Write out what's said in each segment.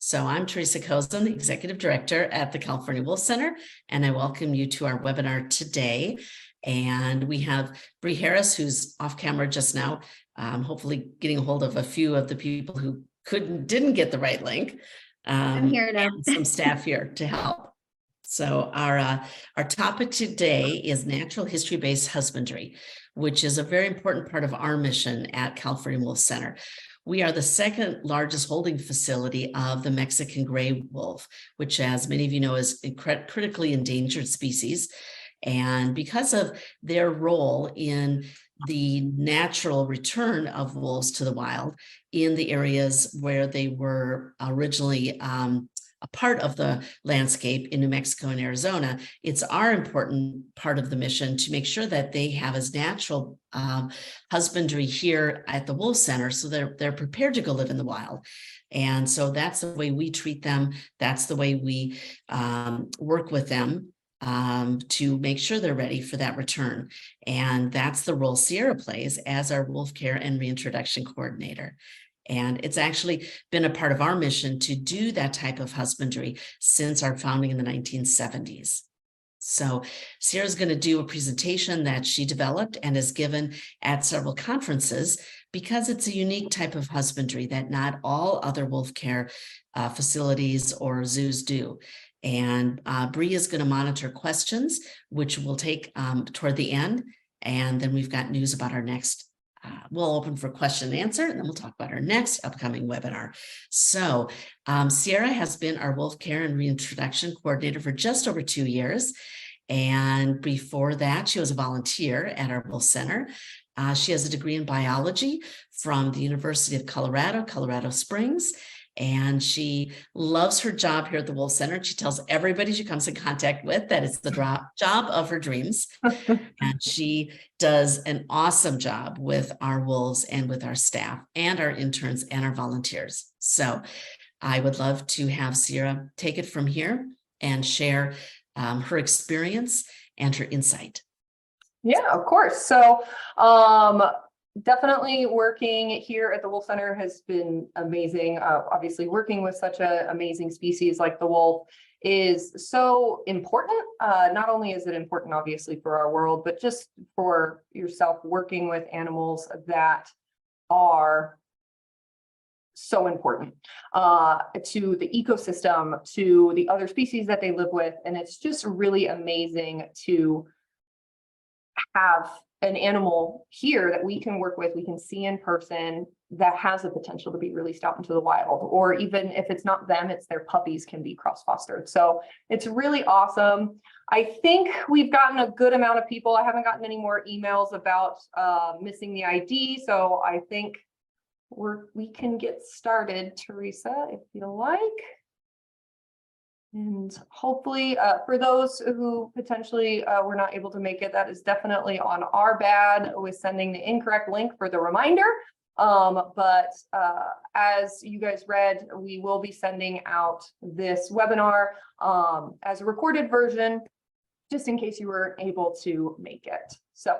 So I'm Teresa Kozin, the Executive Director at the California Wolf Center, and I welcome you to our webinar today. And we have Bree Harris, who's off camera just now, hopefully getting a hold of a few of the people who didn't get the right link. I'm here now. And some staff here to help. So our topic today is natural history-based husbandry, which is a very important part of our mission at California Wolf Center. We are the second largest holding facility of the Mexican gray wolf, which, as many of you know, is a critically endangered species. And because of their role in the natural return of wolves to the wild in the areas where they were originally a part of the landscape in New Mexico and Arizona, it's our important part of the mission to make sure that they have as natural husbandry here at the Wolf Center, so they're prepared to go live in the wild. And so that's the way we treat them. That's the way we work with them to make sure they're ready for that return. And that's the role Ciera plays as our wolf care and reintroduction coordinator. And it's actually been a part of our mission to do that type of husbandry since our founding in the 1970s. So Ciera's going to do a presentation that she developed and is given at several conferences because it's a unique type of husbandry that not all other wolf care facilities or zoos do. And Bree is going to monitor questions, which we'll take toward the end. And then we've got news about our next we'll open for question and answer, and then we'll talk about our next upcoming webinar. So Ciera has been our wolf care and reintroduction coordinator for just over 2 years. And before that, she was a volunteer at our Wolf Center. She has a degree in biology from the University of Colorado Springs. And she loves her job here at the Wolf Center. She tells everybody she comes in contact with that it's the job of her dreams. And she does an awesome job with our wolves and with our staff and our interns and our volunteers. So I would love to have Ciera take it from here and share her experience and her insight. Yeah, of course. So definitely working here at the Wolf Center has been amazing. Obviously, working with such an amazing species like the wolf is so important. Not only is it important, obviously, for our world, but just for yourself working with animals that are so important to the ecosystem, to the other species that they live with. And it's just really amazing to have an animal here that we can work with, we can see in person, that has the potential to be released out into the wild, or even if it's not them, it's their puppies can be cross-fostered. So it's really awesome. I think we've gotten a good amount of people. I haven't gotten any more emails about missing the ID. So I think we can get started, Teresa, if you like. And hopefully for those who potentially were not able to make it, that is definitely on our bad with sending the incorrect link for the reminder. But as you guys read, we will be sending out this webinar as a recorded version, just in case you weren't able to make it. So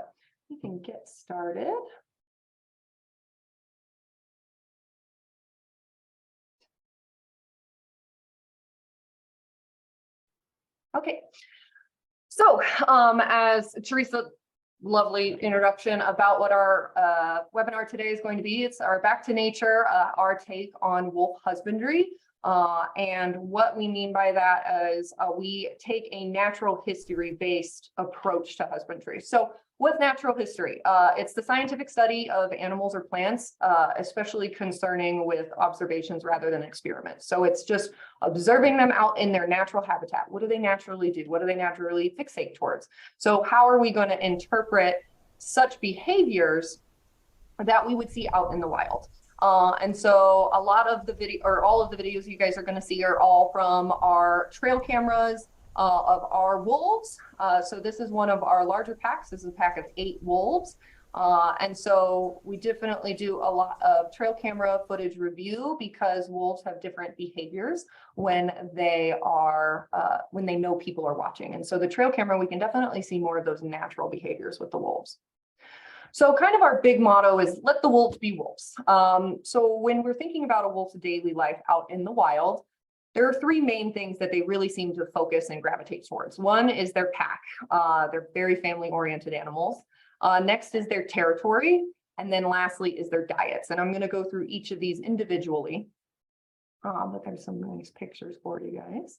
we can get started. Okay, so as Teresa, lovely introduction about what our webinar today is going to be. It's our Back to Nature, our take on wolf husbandry. And what we mean by that is we take a natural history-based approach to husbandry. So what's natural history? It's the scientific study of animals or plants, especially concerning with observations rather than experiments. So it's just observing them out in their natural habitat. What do they naturally do? What do they naturally fixate towards? So how are we going to interpret such behaviors that we would see out in the wild? And so a lot of the video, or all of the videos you guys are going to see, are all from our trail cameras of our wolves. So this is one of our larger packs. This is a pack of 8 wolves. And so we definitely do a lot of trail camera footage review because wolves have different behaviors when they are, when they know people are watching. And so the trail camera, we can definitely see more of those natural behaviors with the wolves. So kind of our big motto is let the wolves be wolves. So when we're thinking about a wolf's daily life out in the wild, there are three main things that they really seem to focus and gravitate towards. One is their pack. They're very family-oriented animals. Next is their territory. And then lastly is their diets. And I'm going to go through each of these individually. But there's some nice pictures for you guys.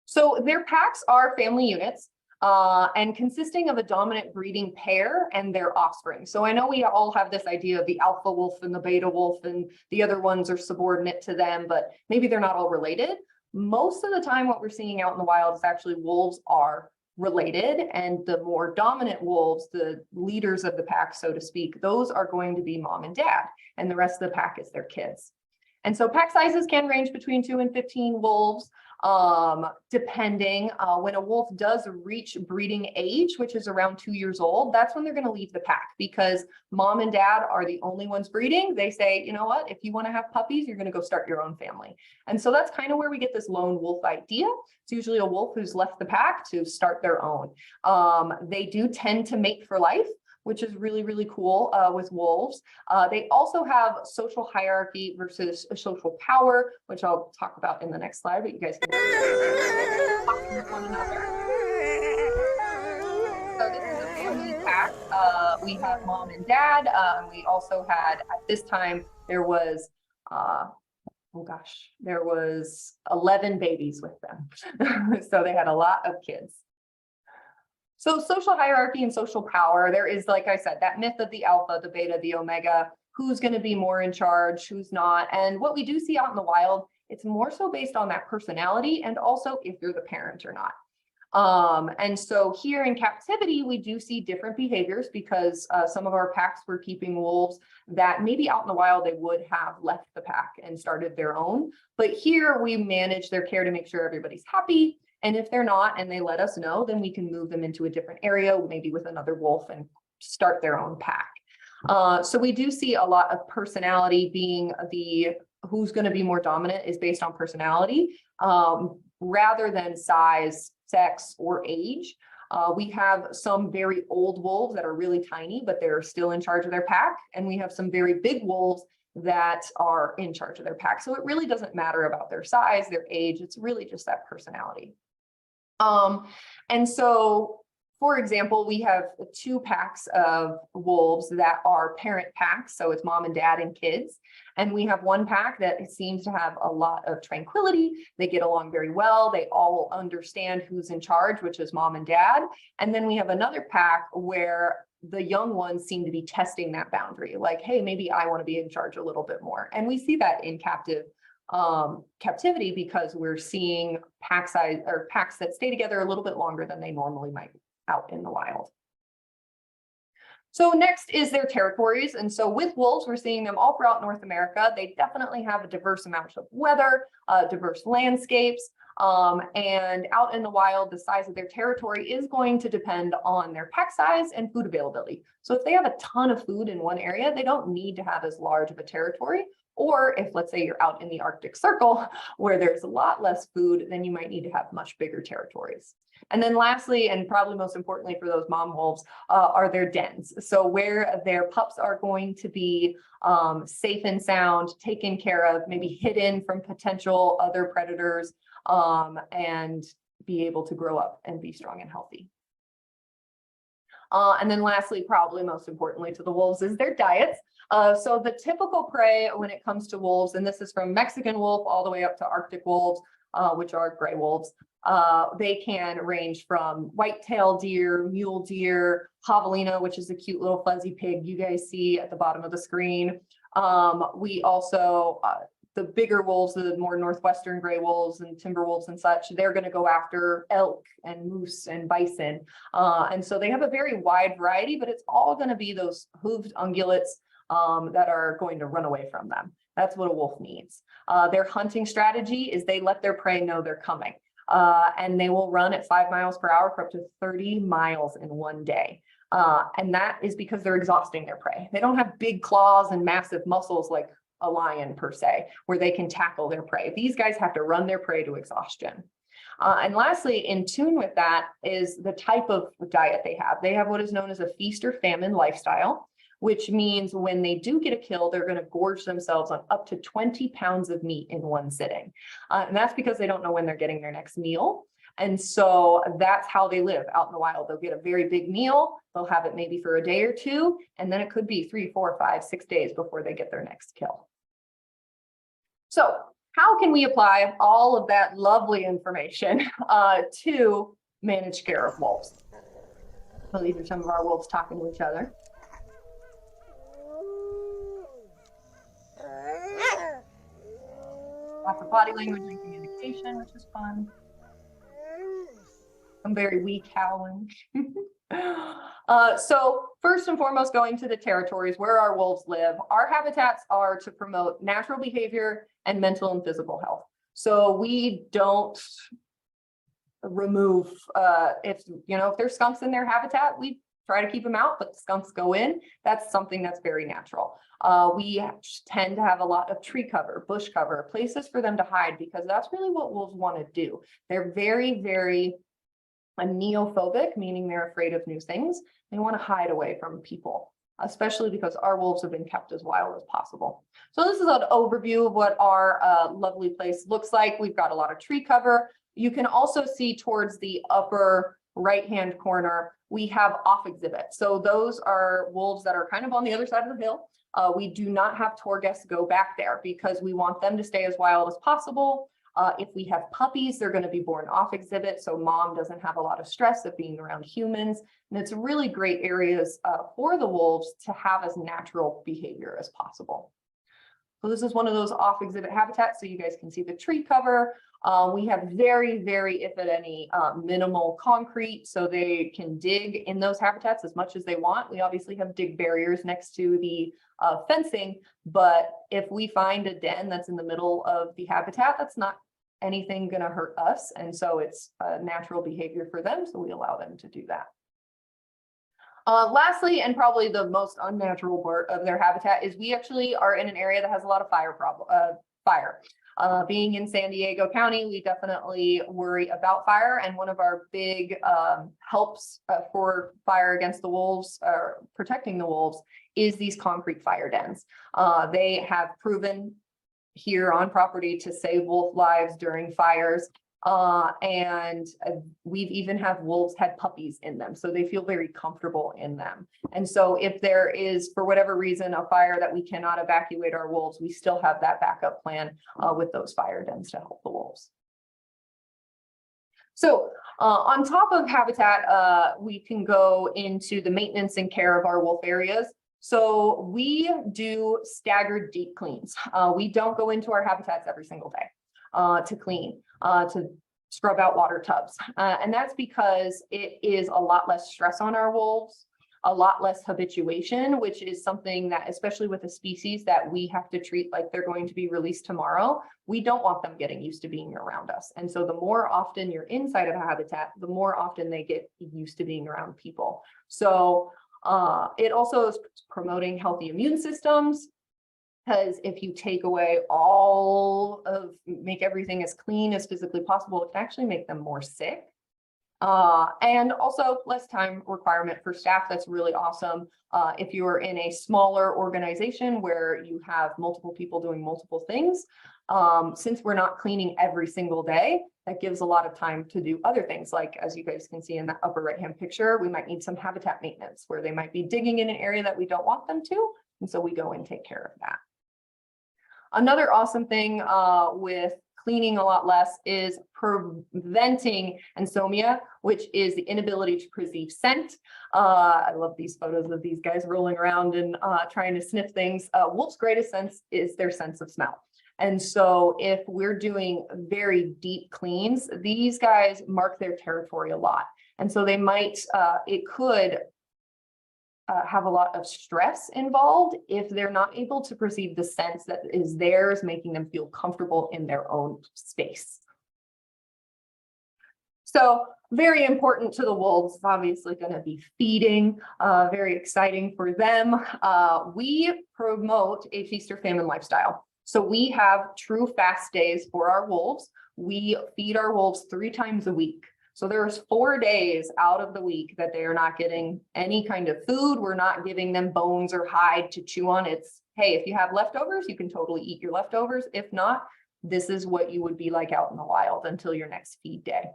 So their packs are family units. And consisting of a dominant breeding pair and their offspring. So I know we all have this idea of the alpha wolf and the beta wolf, and the other ones are subordinate to them, but maybe they're not all related. Most of the time, what we're seeing out in the wild is actually wolves are related, and the more dominant wolves, the leaders of the pack, so to speak, those are going to be mom and dad, and the rest of the pack is their kids. And so pack sizes can range between 2 and 15 wolves. Depending when a wolf does reach breeding age, which is around 2 years old, that's when they're going to leave the pack, because mom and dad are the only ones breeding. They say, you know what, if you want to have puppies, you're going to go start your own family. And so that's kind of where we get this lone wolf idea. It's usually a wolf who's left the pack to start their own. They do tend to mate for life, which is really, really cool with wolves. They also have social hierarchy versus social power, which I'll talk about in the next slide, but you guys can talk with one another. So this is a family pack. We have mom and dad. We also had, at this time, there was, there was 11 babies with them. So they had a lot of kids. So social hierarchy and social power, there is, like I said, that myth of the alpha, the beta, the omega, who's going to be more in charge, who's not. And what we do see out in the wild, it's more so based on that personality and also if you're the parent or not. And so here in captivity, we do see different behaviors because some of our packs were keeping wolves that maybe out in the wild, they would have left the pack and started their own. But here we manage their care to make sure everybody's happy. And if they're not, and they let us know, then we can move them into a different area, maybe with another wolf, and start their own pack. So we do see a lot of personality being who's going to be more dominant is based on personality rather than size, sex, or age. We have some very old wolves that are really tiny, but they're still in charge of their pack. And we have some very big wolves that are in charge of their pack. So it really doesn't matter about their size, their age. It's really just that personality. And so, for example, we have 2 packs of wolves that are parent packs. So it's mom and dad and kids. And we have 1 pack that seems to have a lot of tranquility. They get along very well. They all understand who's in charge, which is mom and dad. And then we have another pack where the young ones seem to be testing that boundary. Like, hey, maybe I want to be in charge a little bit more. And we see that in captivity because we're seeing pack size or packs that stay together a little bit longer than they normally might out in the wild. So next is their territories. And so with wolves, we're seeing them all throughout North America. They definitely have a diverse amount of weather, diverse landscapes, and out in the wild, the size of their territory is going to depend on their pack size and food availability. So if they have a ton of food in one area, they don't need to have as large of a territory. Or if, let's say, you're out in the Arctic Circle where there's a lot less food, then you might need to have much bigger territories. And then lastly, and probably most importantly for those mom wolves, are their dens. So where their pups are going to be safe and sound, taken care of, maybe hidden from potential other predators, and be able to grow up and be strong and healthy. And then lastly, probably most importantly to the wolves, is their diets. So the typical prey when it comes to wolves, and this is from Mexican wolf all the way up to Arctic wolves, which are gray wolves, they can range from white-tailed deer, mule deer, javelina, which is a cute little fuzzy pig you guys see at the bottom of the screen. We also, the bigger wolves, the more northwestern gray wolves and timber wolves and such, they're going to go after elk and moose and bison. And so they have a very wide variety, but it's all going to be those hooved ungulates that are going to run away from them. That's what a wolf needs. Their hunting strategy is they let their prey know they're coming. And they will run at 5 miles per hour for up to 30 miles in one day. And that is because they're exhausting their prey. They don't have big claws and massive muscles like a lion per se, where they can tackle their prey. These guys have to run their prey to exhaustion. And lastly, in tune with that is the type of diet they have. They have what is known as a feast or famine lifestyle, which means when they do get a kill, they're going to gorge themselves on up to 20 pounds of meat in one sitting. And that's because they don't know when they're getting their next meal. And so that's how they live out in the wild. They'll get a very big meal. They'll have it maybe for a day or two, and then it could be 3, 4, 5, 6 days before they get their next kill. So how can we apply all of that lovely information to manage care of wolves? So these are some of our wolves talking to each other. Lots of body language and communication, which is fun. I'm very weak howling. So first and foremost, going to the territories where our wolves live, our habitats are to promote natural behavior and mental and physical health. So we don't remove, if there's skunks in their habitat, we try to keep them out, but the skunks go in. That's something that's very natural. We tend to have a lot of tree cover, bush cover, places for them to hide, because that's really what wolves want to do. They're very, very neophobic, meaning they're afraid of new things. They want to hide away from people, especially because our wolves have been kept as wild as possible. So this is an overview of what our lovely place looks like. We've got a lot of tree cover. You can also see towards the upper right-hand corner, we have off exhibits. So those are wolves that are kind of on the other side of the hill. We do not have tour guests go back there because we want them to stay as wild as possible. If we have puppies, they're going to be born off exhibit, so mom doesn't have a lot of stress of being around humans. And it's really great areas for the wolves to have as natural behavior as possible. So this is one of those off exhibit habitats, so you guys can see the tree cover. We have very, very, if at any, minimal concrete, so they can dig in those habitats as much as they want. We obviously have dig barriers next to the fencing, but if we find a den that's in the middle of the habitat, that's not anything going to hurt us. And so it's a natural behavior for them, so we allow them to do that. Lastly, and probably the most unnatural part of their habitat, is we actually are in an area that has a lot of fire. Being in San Diego County, we definitely worry about fire, and one of our big helps for fire against the wolves, protecting the wolves, is these concrete fire dens. They have proven here on property to save wolf lives during fires. And we've even had wolves had puppies in them, so they feel very comfortable in them. And so if there is, for whatever reason, a fire that we cannot evacuate our wolves, we still have that backup plan with those fire dens to help the wolves. So on top of habitat, we can go into the maintenance and care of our wolf areas. So we do staggered deep cleans. We don't go into our habitats every single day to clean, to scrub out water tubs. And that's because it is a lot less stress on our wolves, a lot less habituation, which is something that, especially with a species that we have to treat like they're going to be released tomorrow, we don't want them getting used to being around us. And so the more often you're inside of a habitat, the more often they get used to being around people. So it also is promoting healthy immune systems, because if you take away make everything as clean as physically possible, it can actually make them more sick. And also less time requirement for staff. That's really awesome. If you're in a smaller organization where you have multiple people doing multiple things, since we're not cleaning every single day, that gives a lot of time to do other things. Like, as you guys can see in that upper right-hand picture, we might need some habitat maintenance where they might be digging in an area that we don't want them to. And so we go and take care of that. Another awesome thing with cleaning a lot less is preventing insomnia, which is the inability to perceive scent. I love these photos of these guys rolling around and trying to sniff things. Wolves' greatest sense is their sense of smell. And so if we're doing very deep cleans, these guys mark their territory a lot. And so they might, it could have a lot of stress involved if they're not able to perceive the sense that is theirs, making them feel comfortable in their own space. So very important to the wolves, it's obviously going to be feeding, very exciting for them. We promote a feast or famine lifestyle. So we have true fast days for our wolves. We feed our wolves 3 times a week. So there's 4 days out of the week that they are not getting any kind of food. We're not giving them bones or hide to chew on. It's, hey, if you have leftovers, you can totally eat your leftovers. If not, this is what you would be like out in the wild until your next feed day.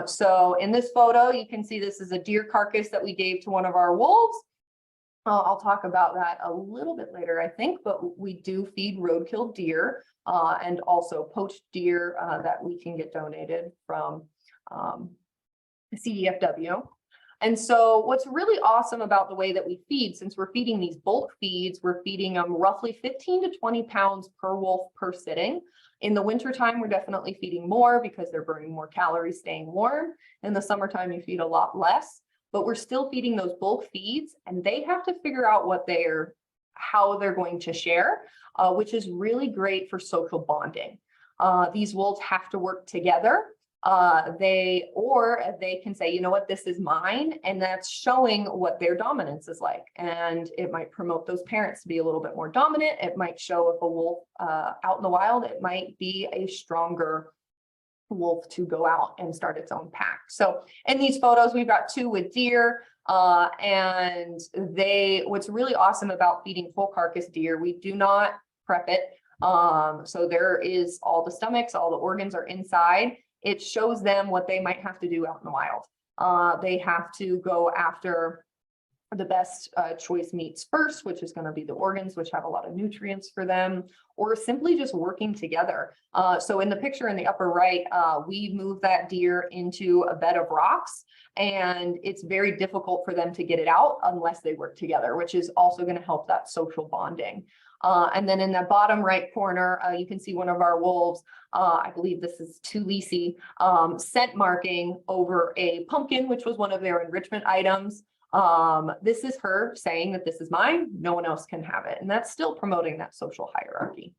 So in this photo, you can see this is a deer carcass that we gave to one of our wolves. I'll talk about that a little bit later, I think, but we do feed roadkill deer and also poached deer that we can get donated from CDFW. And so what's really awesome about the way that we feed, since we're feeding these bulk feeds, we're feeding them roughly 15 to 20 pounds per wolf per sitting. In the wintertime, we're definitely feeding more because they're burning more calories staying warm. In the summertime, you feed a lot less, but we're still feeding those bulk feeds, and they have to figure out how they're going to share, which is really great for social bonding. These wolves have to work together. They can say, you know what, this is mine, and that's showing what their dominance is like. And it might promote those parents to be a little bit more dominant. It might show if a wolf out in the wild, it might be a stronger wolf to go out and start its own pack. So in these photos, we've got 2 with deer, and what's really awesome about feeding full carcass deer, we do not prep it. So there is all the stomachs, all the organs are inside. It shows them what they might have to do out in the wild. They have to go after the best choice meats first, which is going to be the organs, which have a lot of nutrients for them, or simply just working together. So in the picture in the upper right, we move that deer into a bed of rocks, and it's very difficult for them to get it out unless they work together, which is also going to help that social bonding. And then in the bottom right corner, you can see one of our wolves, I believe this is Tulisi, scent marking over a pumpkin, which was one of their enrichment items. This is her saying that this is mine, no one else can have it. And that's still promoting that social hierarchy.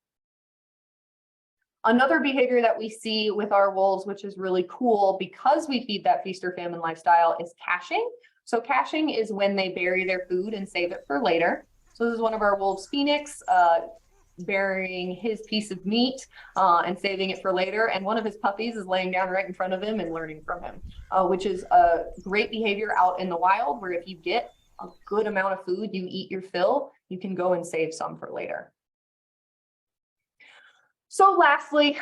Another behavior that we see with our wolves, which is really cool because we feed that feast or famine lifestyle, is caching. So caching is when they bury their food and save it for later. So this is one of our wolves, Phoenix, burying his piece of meat and saving it for later. And one of his puppies is laying down right in front of him and learning from him, which is a great behavior out in the wild, where if you get a good amount of food, you eat your fill, you can go and save some for later. So lastly,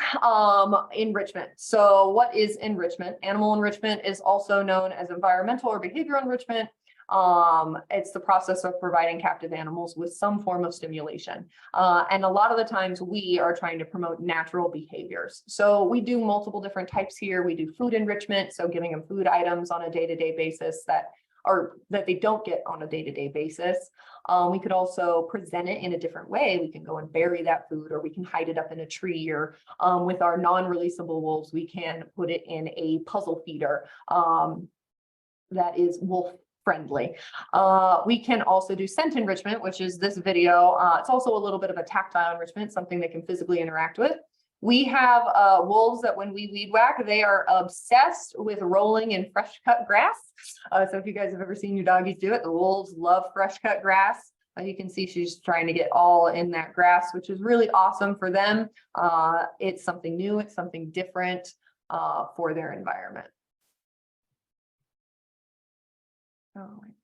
enrichment. So what is enrichment? Animal enrichment is also known as environmental or behavioral enrichment. It's the process of providing captive animals with some form of stimulation. And a lot of the times we are trying to promote natural behaviors. So we do multiple different types here. We do food enrichment, so giving them food items on a day-to-day basis that they don't get on a day-to-day basis. We could also present it in a different way. We can go and bury that food, or we can hide it up in a tree, or with our non-releasable wolves, we can put it in a puzzle feeder that is wolf friendly. We can also do scent enrichment, which is this video. It's also a little bit of a tactile enrichment, something they can physically interact with. We have wolves that when we weed whack, they are obsessed with rolling in fresh cut grass. So if you guys have ever seen your doggies do it, the wolves love fresh cut grass. You can see she's trying to get all in that grass, which is really awesome for them. It's something new, it's something different for their environment.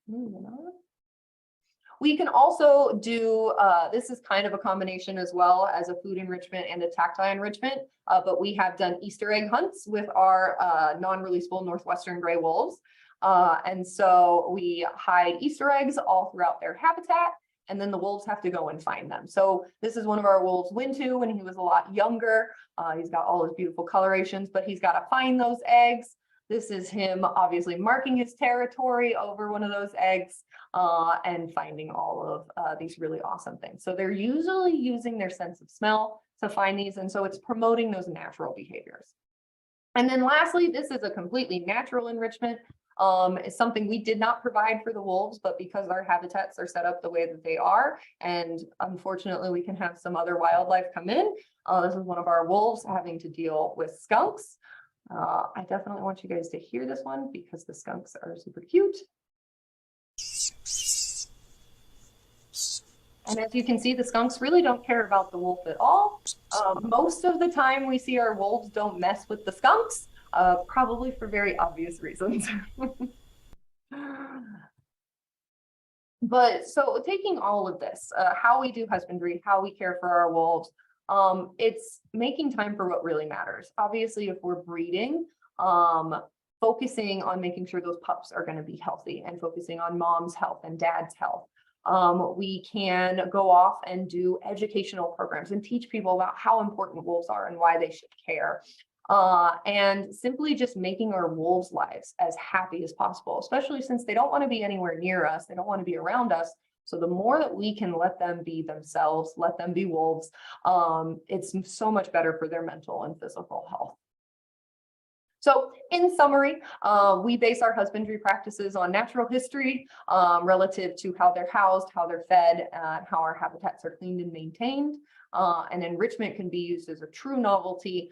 Moving on. We can also do, this is kind of a combination as well as a food enrichment and a tactile enrichment, but we have done Easter egg hunts with our non-releasable Northwestern gray wolves. And so we hide Easter eggs all throughout their habitat, and then the wolves have to go and find them. So this is one of our wolves, Wintu, when he was a lot younger. He's got all his beautiful colorations, but he's got to find those eggs. This is him obviously marking his territory over one of those eggs and finding all of these really awesome things. So they're usually using their sense of smell to find these. And so it's promoting those natural behaviors. And then lastly, this is a completely natural enrichment. It's something we did not provide for the wolves, but because our habitats are set up the way that they are, and unfortunately we can have some other wildlife come in. This is one of our wolves having to deal with skunks. I definitely want you guys to hear this one because the skunks are super cute. And as you can see, the skunks really don't care about the wolf at all. Most of the time we see our wolves don't mess with the skunks, probably for very obvious reasons. But so taking all of this, how we do husbandry, how we care for our wolves, it's making time for what really matters. Obviously, if we're breeding, focusing on making sure those pups are going to be healthy and focusing on mom's health and dad's health. We can go off and do educational programs and teach people about how important wolves are and why they should care. And simply just making our wolves' lives as happy as possible, especially since they don't want to be anywhere near us. They don't want to be around us. So the more that we can let them be themselves, let them be wolves, it's so much better for their mental and physical health. So in summary, we base our husbandry practices on natural history relative to how they're housed, how they're fed, how our habitats are cleaned and maintained. And enrichment can be used as a true novelty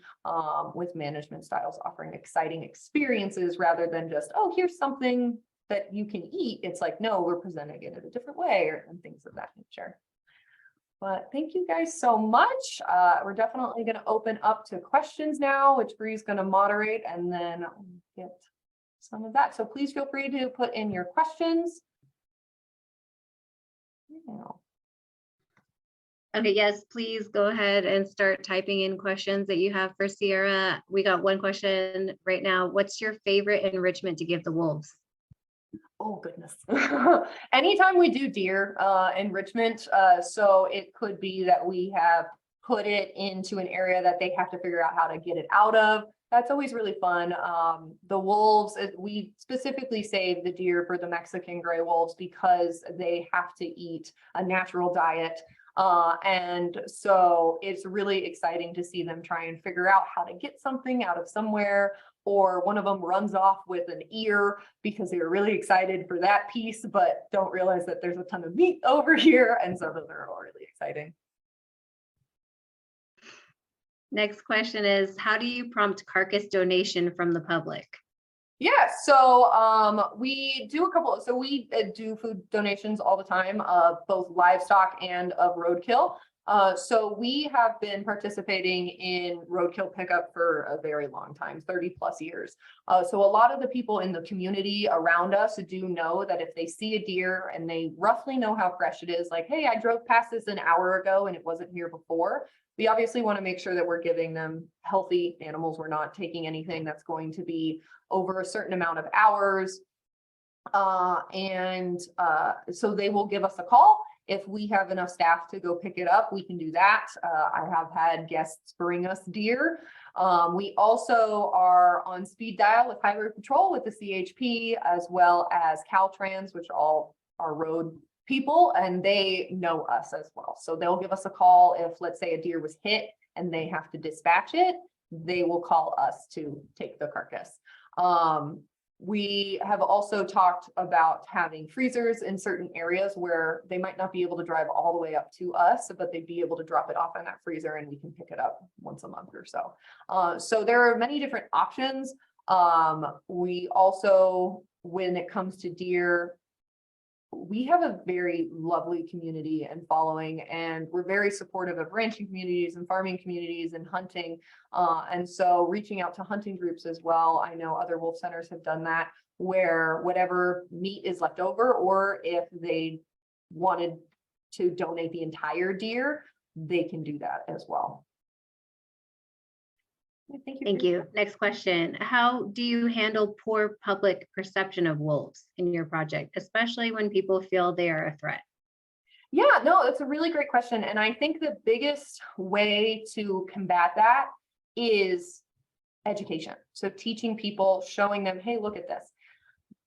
with management styles offering exciting experiences rather than just, oh, here's something that you can eat. It's like, no, we're presenting it in a different way and things of that nature. But thank you guys so much. We're definitely going to open up to questions now, which Bree's going to moderate, and then I'll get some of that. So please feel free to put in your questions. Okay, yes, please go ahead and start typing in questions that you have for Ciera. We got one question right now. What's your favorite enrichment to give the wolves? Oh, goodness. Anytime we do deer enrichment, so it could be that we have put it into an area that they have to figure out how to get it out of. That's always really fun. The wolves, we specifically save the deer for the Mexican gray wolves because they have to eat a natural diet. And so it's really exciting to see them try and figure out how to get something out of somewhere, or one of them runs off with an ear because they were really excited for that piece, but don't realize that there's a ton of meat over here. And so those are all really exciting. Next question is, how do you prompt carcass donation from the public? Yeah, so we do a couple, so we do food donations all the time of both livestock and of roadkill. So we have been participating in roadkill pickup for a very long time, 30 plus years. So a lot of the people in the community around us do know that if they see a deer and they roughly know how fresh it is, like, hey, I drove past this an hour ago and it wasn't here before. We obviously want to make sure that we're giving them healthy animals. We're not taking anything that's going to be over a certain amount of hours. So they will give us a call. If we have enough staff to go pick it up, we can do that. I have had guests bring us deer. We also are on speed dial with Highway Patrol with the CHP, as well as Caltrans, which all are road people, and they know us as well. So they'll give us a call if, let's say, a deer was hit and they have to dispatch it, they will call us to take the carcass. We have also talked about having freezers in certain areas where they might not be able to drive all the way up to us, but they'd be able to drop it off in that freezer and we can pick it up once a month or so. So there are many different options. We also, when it comes to deer, we have a very lovely community and following, and we're very supportive of ranching communities and farming communities and hunting. And so reaching out to hunting groups as well. I know other wolf centers have done that, where whatever meat is left over, or if they wanted to donate the entire deer, they can do that as well. Thank you. Next question. How do you handle poor public perception of wolves in your project, especially when people feel they are a threat? Yeah, no, that's a really great question. And I think the biggest way to combat that is education. So teaching people, showing them, hey, look at this.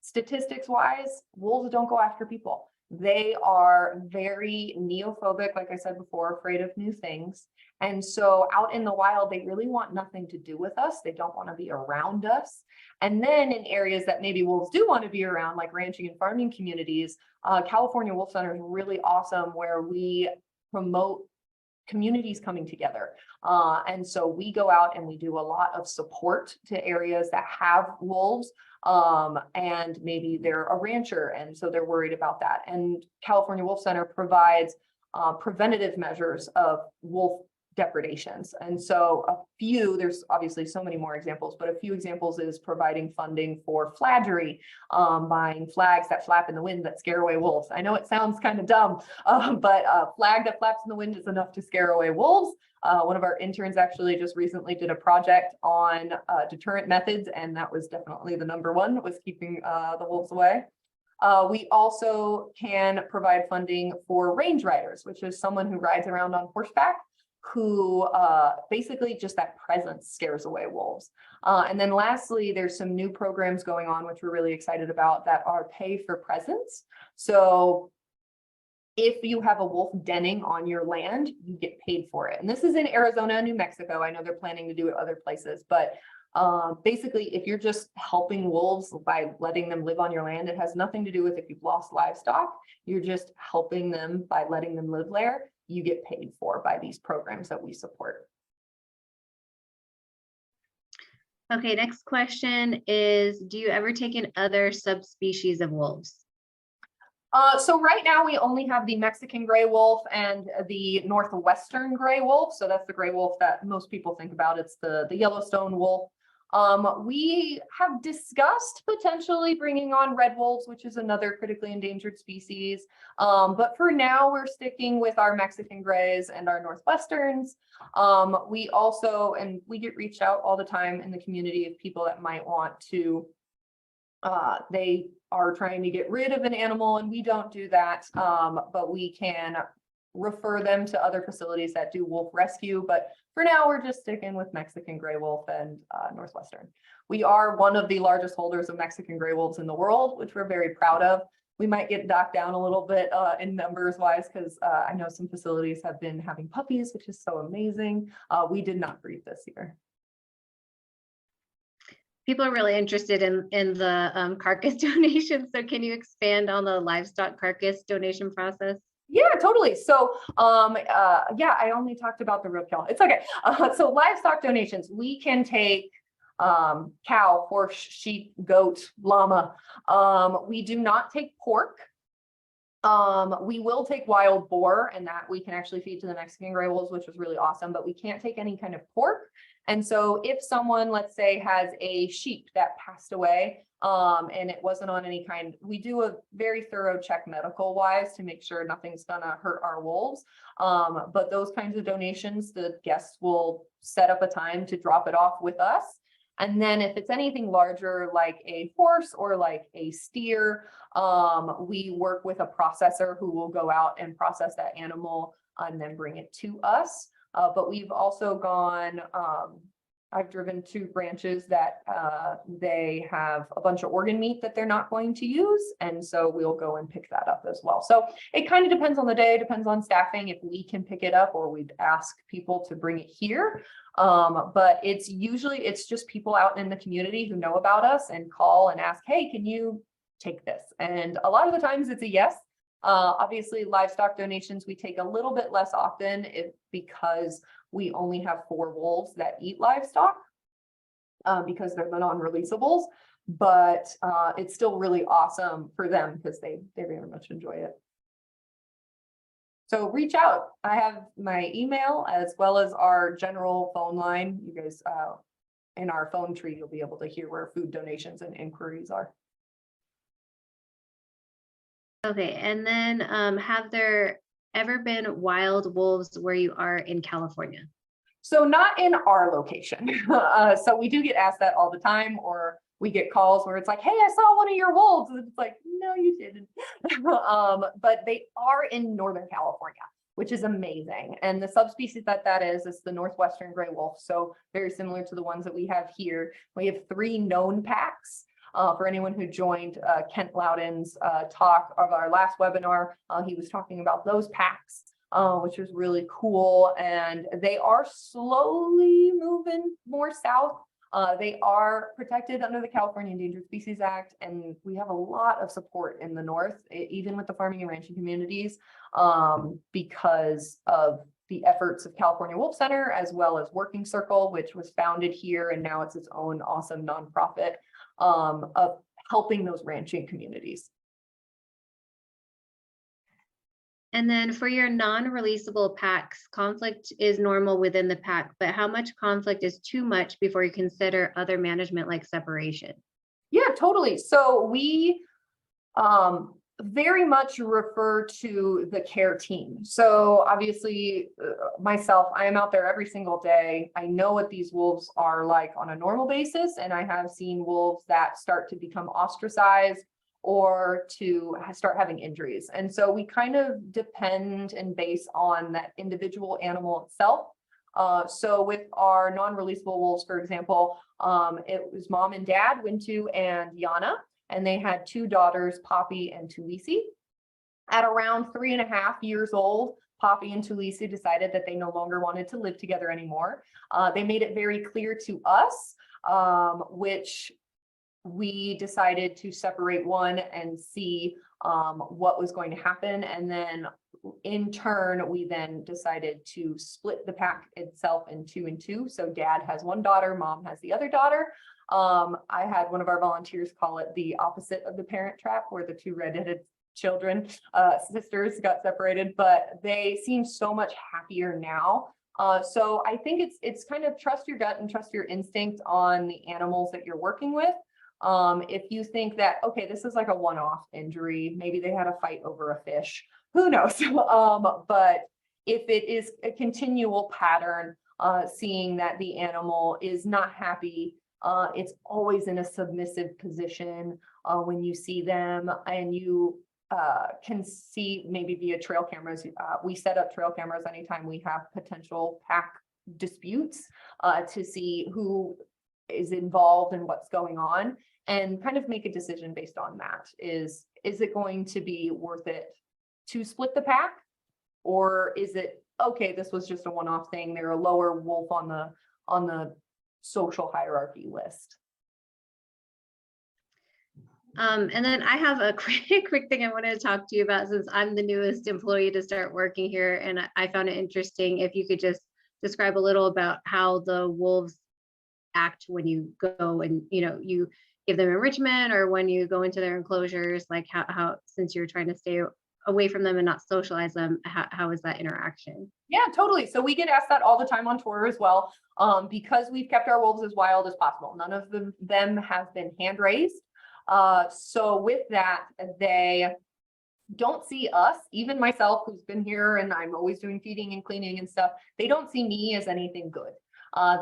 Statistics wise, wolves don't go after people. They are very neophobic, like I said before, afraid of new things. And so out in the wild, they really want nothing to do with us. They don't want to be around us. And then in areas that maybe wolves do want to be around, like ranching and farming communities, California Wolf Center is really awesome, where we promote communities coming together. And so we go out and we do a lot of support to areas that have wolves, and maybe they're a rancher and so they're worried about that. And California Wolf Center provides preventative measures of wolf depredations. And so there's obviously so many more examples, but a few examples is providing funding for flaggery, buying flags that flap in the wind that scare away wolves. I know it sounds kind of dumb, but a flag that flaps in the wind is enough to scare away wolves. One of our interns actually just recently did a project on deterrent methods, and that was definitely the number one, was keeping the wolves away. We also can provide funding for range riders, which is someone who rides around on horseback, who basically just that presence scares away wolves. And then lastly, there's some new programs going on, which we're really excited about, that are pay for presence. So if you have a wolf denning on your land, you get paid for it. And this is in Arizona and New Mexico. I know they're planning to do it other places, but basically, if you're just helping wolves by letting them live on your land, it has nothing to do with if you've lost livestock. You're just helping them by letting them live there. You get paid for by these programs that we support. Okay, next question is, do you ever take in other subspecies of wolves? So right now we only have the Mexican gray wolf and the northwestern gray wolf. So that's the gray wolf that most people think about. It's the Yellowstone wolf. We have discussed potentially bringing on red wolves, which is another critically endangered species. But for now, we're sticking with our Mexican grays and our northwesterns. We also, and we get reached out all the time in the community of people that might want to, they are trying to get rid of an animal, and we don't do that, but we can refer them to other facilities that do wolf rescue. But for now, we're just sticking with Mexican gray wolf and northwestern. We are one of the largest holders of Mexican gray wolves in the world, which we're very proud of. We might get knocked down a little bit in numbers wise, because I know some facilities have been having puppies, which is so amazing. We did not breed this year. People are really interested in the carcass donation. So can you expand on the livestock carcass donation process? Yeah, totally. So, yeah, I only talked about the roadkill. It's okay. So livestock donations, we can take cow, horse, sheep, goat, llama. We do not take pork. We will take wild boar, and that we can actually feed to the Mexican gray wolves, which was really awesome, but we can't take any kind of pork. And so if someone, let's say, has a sheep that passed away, and it wasn't on any kind, we do a very thorough check medical wise to make sure nothing's gonna hurt our wolves. But those kinds of donations, the guests will set up a time to drop it off with us. And then if it's anything larger, like a horse or like a steer, we work with a processor who will go out and process that animal and then bring it to us. But we've also gone, I've driven to branches that they have a bunch of organ meat that they're not going to use. And so we'll go and pick that up as well. So it kind of depends on the day, depends on staffing, if we can pick it up or we'd ask people to bring it here. But it's just people out in the community who know about us and call and ask, hey, can you take this? And a lot of the times it's a yes. Obviously, livestock donations, we take a little bit less often because we only have 4 wolves that eat livestock because they're the non-releasables, but it's still really awesome for them because they very much enjoy it. So reach out. I have my email as well as our general phone line. You guys, in our phone tree, you'll be able to hear where food donations and inquiries are. Okay, and then have there ever been wild wolves where you are in California? So not in our location. So we do get asked that all the time, or we get calls where it's like, hey, I saw one of your wolves. And it's like, no, you didn't. But they are in Northern California, which is amazing. And the subspecies that is the northwestern gray wolf. So very similar to the ones that we have here. We have 3 known packs. For anyone who joined Kent Loudon's talk of our last webinar, he was talking about those packs, which was really cool. And they are slowly moving more south. They are protected under the California Endangered Species Act, and we have a lot of support in the north, even with the farming and ranching communities, because of the efforts of California Wolf Center, as well as Working Circle, which was founded here, and now it's its own awesome nonprofit of helping those ranching communities. And then for your non-releasable packs, conflict is normal within the pack, but how much conflict is too much before you consider other management like separation? Yeah, totally. So we very much refer to the care team. So obviously myself, I am out there every single day. I know what these wolves are like on a normal basis, and I have seen wolves that start to become ostracized or to start having injuries. And so we kind of depend and base on that individual animal itself. So with our non-releasable wolves, for example, it was mom and dad, Wintu and Yana, and they had 2 daughters, Poppy and Tulisi. At around 3.5 years old, Poppy and Tulisi decided that they no longer wanted to live together anymore. They made it very clear to us, which we decided to separate one and see what was going to happen. And then in turn, we then decided to split the pack itself in 2 and 2. So dad has 1 daughter, mom has the other daughter. I had one of our volunteers call it the opposite of the Parent Trap, where the 2 redheaded children, sisters, got separated, but they seem so much happier now. So I think it's kind of trust your gut and trust your instinct on the animals that you're working with. If you think that, okay, this is like a one-off injury, maybe they had a fight over a fish, who knows? But if it is a continual pattern, seeing that the animal is not happy, it's always in a submissive position when you see them, and you can see maybe via trail cameras. We set up trail cameras anytime we have potential pack disputes to see who is involved and what's going on, and kind of make a decision based on that. Is it going to be worth it to split the pack, or is it okay, this was just a one-off thing, they're a lower wolf on the social hierarchy list? And then I have a quick thing I wanted to talk to you about, since I'm the newest employee to start working here, and I found it interesting if you could just describe a little about how the wolves act when you go and you give them enrichment, or when you go into their enclosures, like how since you're trying to stay away from them and not socialize them, how is that interaction? Yeah, totally. So we get asked that all the time on tour as well, because we've kept our wolves as wild as possible. None of them have been hand raised. So with that, they don't see us, even myself, who's been here and I'm always doing feeding and cleaning and stuff. They don't see me as anything good.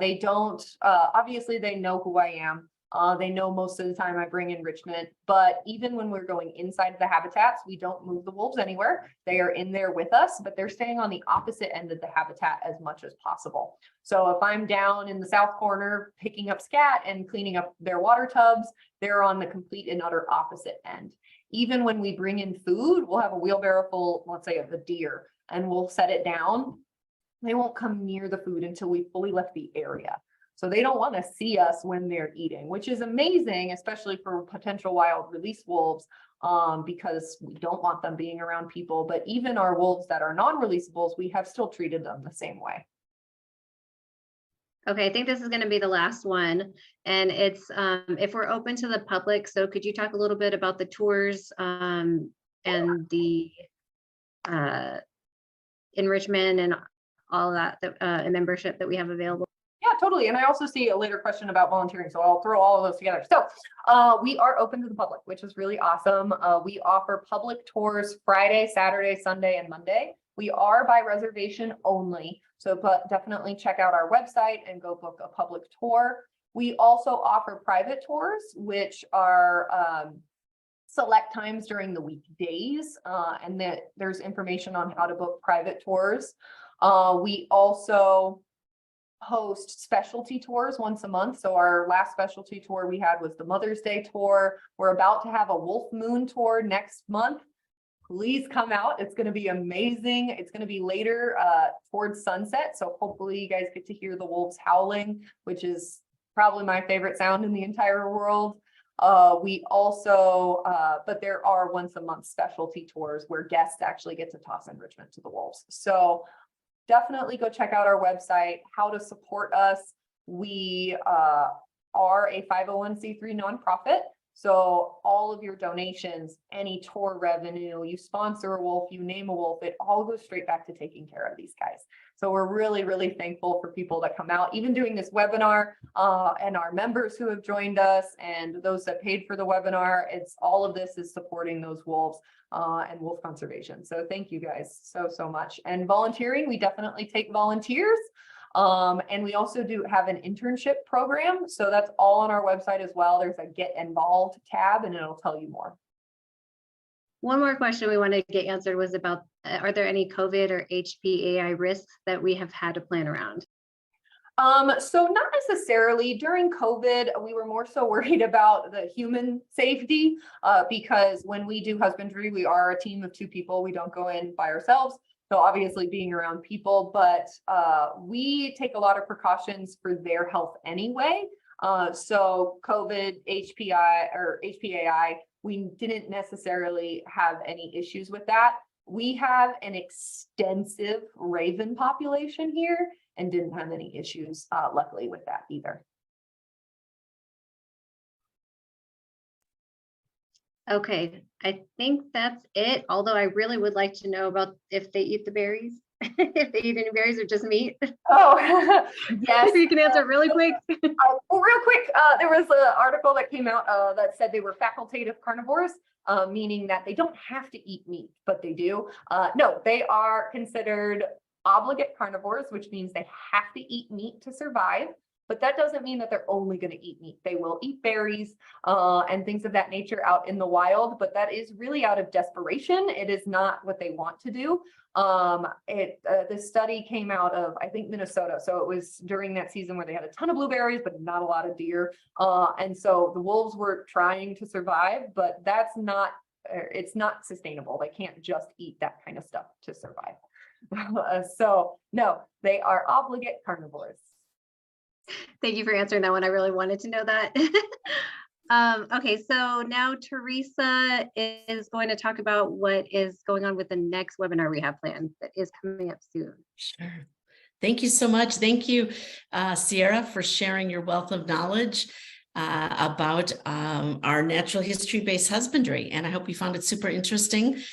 They don't, obviously they know who I am. They know most of the time I bring enrichment, but even when we're going inside the habitats, we don't move the wolves anywhere. They are in there with us, but they're staying on the opposite end of the habitat as much as possible. So if I'm down in the south corner picking up scat and cleaning up their water tubs, they're on the complete and utter opposite end. Even when we bring in food, we'll have a wheelbarrow full, let's say, of the deer, and we'll set it down. They won't come near the food until we fully left the area. So they don't want to see us when they're eating, which is amazing, especially for potential wild release wolves, because we don't want them being around people. But even our wolves that are non-releasables, we have still treated them the same way. Okay, I think this is going to be the last one, and it's if we're open to the public. So could you talk a little bit about the tours and the enrichment and all that, and membership that we have available? Yeah, totally. And I also see a later question about volunteering, so I'll throw all of those together. So we are open to the public, which is really awesome. We offer public tours Friday, Saturday, Sunday, and Monday. We are by reservation only, so definitely check out our website and go book a public tour. We also offer private tours, which are select times during the weekdays, and there's information on how to book private tours. We also host specialty tours once a month. So our last specialty tour we had was the Mother's Day tour. We're about to have a Wolf Moon tour next month. Please come out. It's going to be amazing. It's going to be later towards sunset. So hopefully you guys get to hear the wolves howling, which is probably my favorite sound in the entire world. We also, but there are once a month specialty tours where guests actually get to toss enrichment to the wolves. So definitely go check out our website, how to support us. We are a 501c3 nonprofit. So all of your donations, any tour revenue, you sponsor a wolf, you name a wolf, it all goes straight back to taking care of these guys. So we're really, really thankful for people that come out, even doing this webinar, and our members who have joined us and those that paid for the webinar. It's all of this is supporting those wolves and wolf conservation. So thank you guys so much. And volunteering, we definitely take volunteers. And we also do have an internship program. So that's all on our website as well. There's a Get Involved tab and it'll tell you more. One more question we wanted to get answered was about, are there any COVID or HPAI risks that we have had to plan around? So not necessarily. During COVID, we were more so worried about the human safety because when we do husbandry, we are a team of 2 people. We don't go in by ourselves. So obviously being around people, but we take a lot of precautions for their health anyway. So COVID, HPAI, we didn't necessarily have any issues with that. We have an extensive raven population here and didn't have any issues, luckily, with that either. Okay, I think that's it. Although I really would like to know about if they eat the berries, if they eat any berries or just meat. Oh, yes. If you can answer really quick. Well, real quick, there was an article that came out that said they were facultative carnivores, meaning that they don't have to eat meat, but they do. No, they are considered obligate carnivores, which means they have to eat meat to survive. But that doesn't mean that they're only going to eat meat. They will eat berries and things of that nature out in the wild, but that is really out of desperation. It is not what they want to do. This study came out of, I think, Minnesota. So it was during that season where they had a ton of blueberries, but not a lot of deer. And so the wolves were trying to survive, but that's not, it's not sustainable. They can't just eat that kind of stuff to survive. So no, they are obligate carnivores. Thank you for answering that one. I really wanted to know that. Okay, so now Teresa is going to talk about what is going on with the next webinar we have planned that is coming up soon. Sure. Thank you so much. Thank you, Ciera, for sharing your wealth of knowledge about our natural history-based husbandry. And I hope you found it super interesting.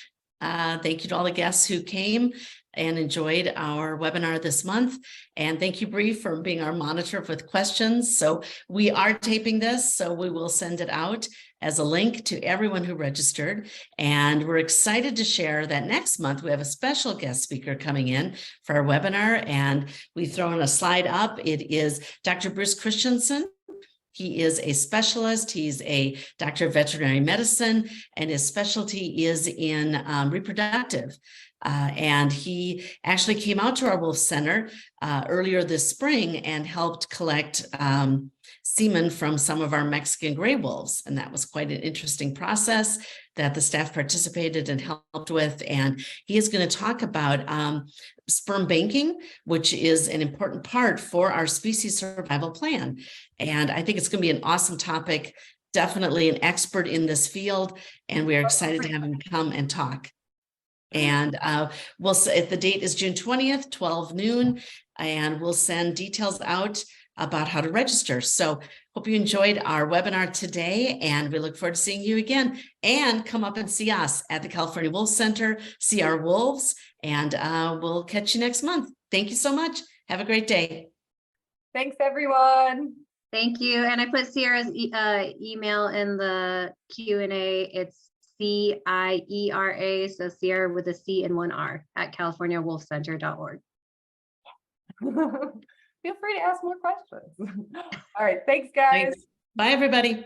Thank you to all the guests who came and enjoyed our webinar this month. And thank you, Bree, for being our monitor with questions. So we are taping this, so we will send it out as a link to everyone who registered. And we're excited to share that next month we have a special guest speaker coming in for our webinar. And we've thrown a slide up. It is Dr. Bruce Christensen. He is a specialist. He's a doctor of veterinary medicine, and his specialty is in reproductive. And he actually came out to our Wolf Center earlier this spring and helped collect semen from some of our Mexican gray wolves. And that was quite an interesting process that the staff participated and helped with. And he is going to talk about sperm banking, which is an important part for our species survival plan. And I think it's going to be an awesome topic, definitely an expert in this field. And we are excited to have him come and talk. And we'll say the date is June 20th, 12 noon, and we'll send details out about how to register. So hope you enjoyed our webinar today, and we look forward to seeing you again. And come up and see us at the California Wolf Center, see our wolves, and we'll catch you next month. Thank you so much. Have a great day. Thanks, everyone. Thank you. And I put Ciera's email in the Q&A. It's CIERA, so Ciera with a C and 1 R at californiawolfcenter.org. Feel free to ask more questions. All right, thanks, guys. Thanks. Bye, everybody.